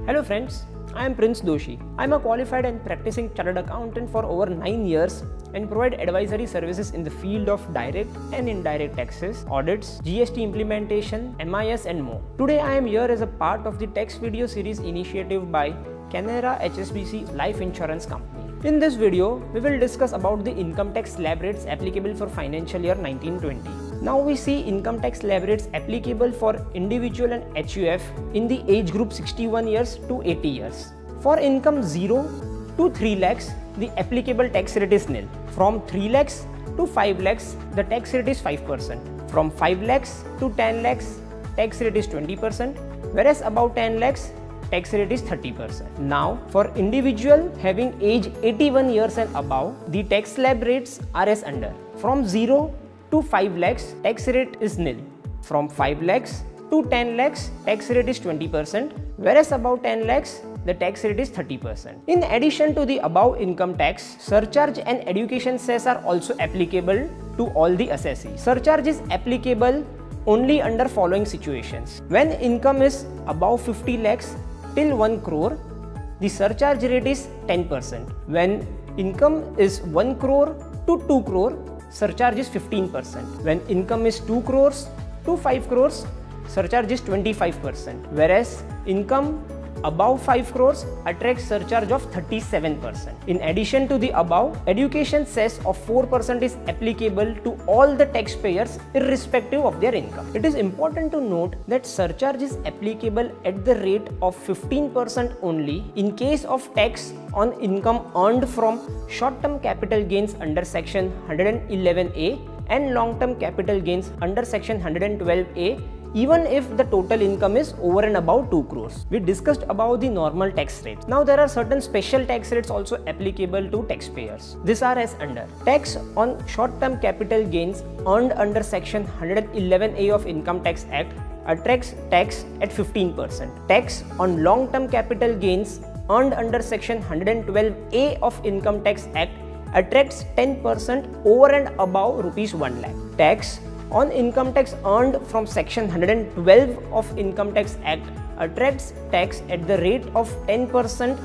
Hello friends, I am Prince Doshi. I am a qualified and practicing chartered accountant for over 9 years and provide advisory services in the field of direct and indirect taxes, audits, GST implementation, MIS and more. Today I am here as a part of the tax video series initiative by Canara HSBC Life Insurance Company. In this video, we will discuss about the income tax slab rates applicable for financial year 1920. Now we see income tax slab rates applicable for individual and HUF in the age group 61 years to 80 years. For income 0 to 3 lakhs, the applicable tax rate is nil. From 3 lakhs to 5 lakhs, the tax rate is 5%. From 5 lakhs to 10 lakhs, tax rate is 20%, whereas above 10 lakhs, tax rate is 30%. Now, for individual having age 81 years and above, the tax slab rates are as under. From 0 to 5 lakhs, tax rate is nil. From 5 lakhs to 10 lakhs, tax rate is 20%, whereas above 10 lakhs, the tax rate is 30%. In addition to the above income tax, surcharge and education cess are also applicable to all the assessees. Surcharge is applicable only under following situations. When income is above 50 lakhs till 1 crore, the surcharge rate is 10%. When income is 1 crore to 2 crore, surcharge is 15%. When income is 2 crores to 5 crores, surcharge is 25%. Whereas income above 5 crores attracts surcharge of 37%. In addition to the above, education cess of 4% is applicable to all the taxpayers irrespective of their income. It is important to note that surcharge is applicable at the rate of 15% only in case of tax on income earned from short-term capital gains under section 111A and long-term capital gains under section 112A, even if the total income is over and above 2 crores. We discussed about the normal tax rates. Now there are certain special tax rates also applicable to taxpayers. These are as under. Tax on short-term capital gains earned under section 111A of Income Tax Act attracts tax at 15%. Tax on long-term capital gains earned under section 112A of Income Tax Act attracts 10% over and above rupees 1 lakh. Tax on income tax earned from section 112 of Income Tax Act attracts tax at the rate of 10%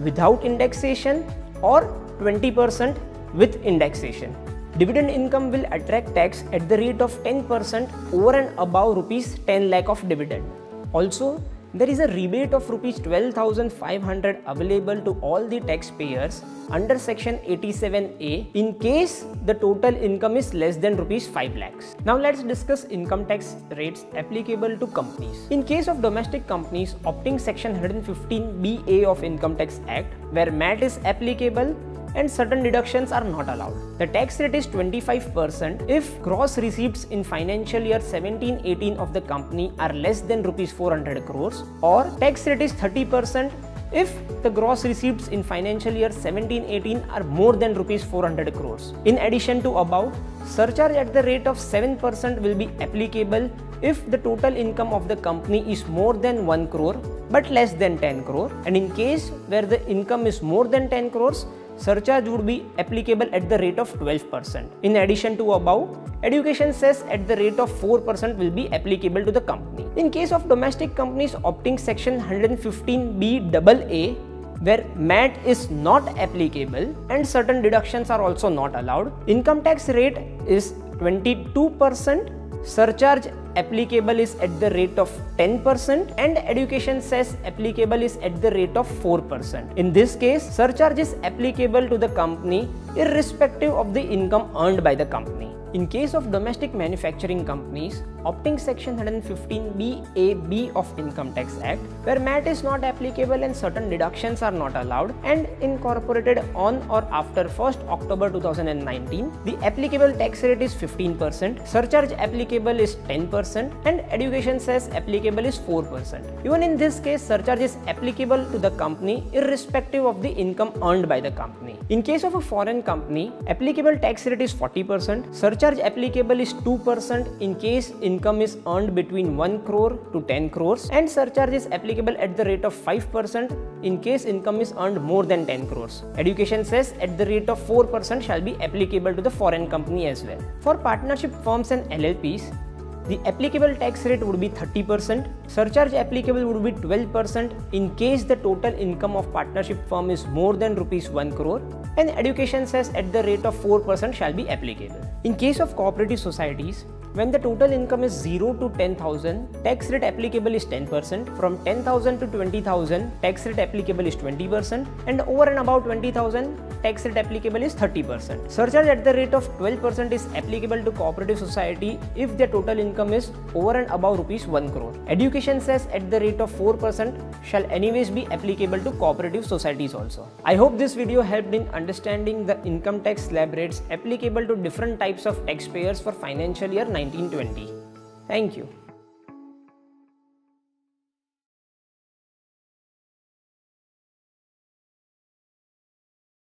without indexation or 20% with indexation. Dividend income will attract tax at the rate of 10% over and above rupees 10 lakh of dividend. Also, there is a rebate of rupees 12,500 available to all the taxpayers under section 87A in case the total income is less than rupees 5 lakhs. Now let's discuss income tax rates applicable to companies. In case of domestic companies opting section 115BA of Income Tax Act, where MAT is applicable and certain deductions are not allowed. The tax rate is 25% if gross receipts in financial year 17-18 of the company are less than rupees 400 crores, or tax rate is 30% if the gross receipts in financial year 17-18 are more than rupees 400 crores. In addition to above, surcharge at the rate of 7% will be applicable if the total income of the company is more than 1 crore but less than 10 crore, and in case where the income is more than 10 crores, surcharge would be applicable at the rate of 12%. In addition to above, education cess at the rate of 4% will be applicable to the company. In case of domestic companies opting section 115BAA, where MAT is not applicable and certain deductions are also not allowed, income tax rate is 22%, surcharge applicable is at the rate of 10% and education cess applicable is at the rate of 4%. In this case, surcharge is applicable to the company irrespective of the income earned by the company. In case of domestic manufacturing companies opting section 115BAB of Income Tax Act, where MAT is not applicable and certain deductions are not allowed and incorporated on or after 1st October 2019, the applicable tax rate is 15%, surcharge applicable is 10% and education cess applicable is 4%. Even in this case, surcharge is applicable to the company irrespective of the income earned by the company. In case of a foreign company, applicable tax rate is 40%, surcharge applicable is 2% in case income is earned between 1 crore to 10 crores and surcharge is applicable at the rate of 5% in case income is earned more than 10 crores. Education cess at the rate of 4% shall be applicable to the foreign company as well. For partnership firms and LLPs, The applicable tax rate would be 30%. Surcharge applicable would be 12% in case the total income of partnership firm is more than rupees 1 crore, and education cess at the rate of 4% shall be applicable. In case of cooperative societies, when the total income is 0 to 10,000, tax rate applicable is 10%. From 10,000 to 20,000, tax rate applicable is 20%, and over and above 20,000, tax rate applicable is 30%. Surcharge at the rate of 12% is applicable to cooperative society if their total income is over and above rupees 1 crore. Education cess at the rate of 4% shall anyways be applicable to cooperative societies also. I hope this video helped in understanding the income tax slab rates applicable to different types of taxpayers for financial year 1920. Thank you.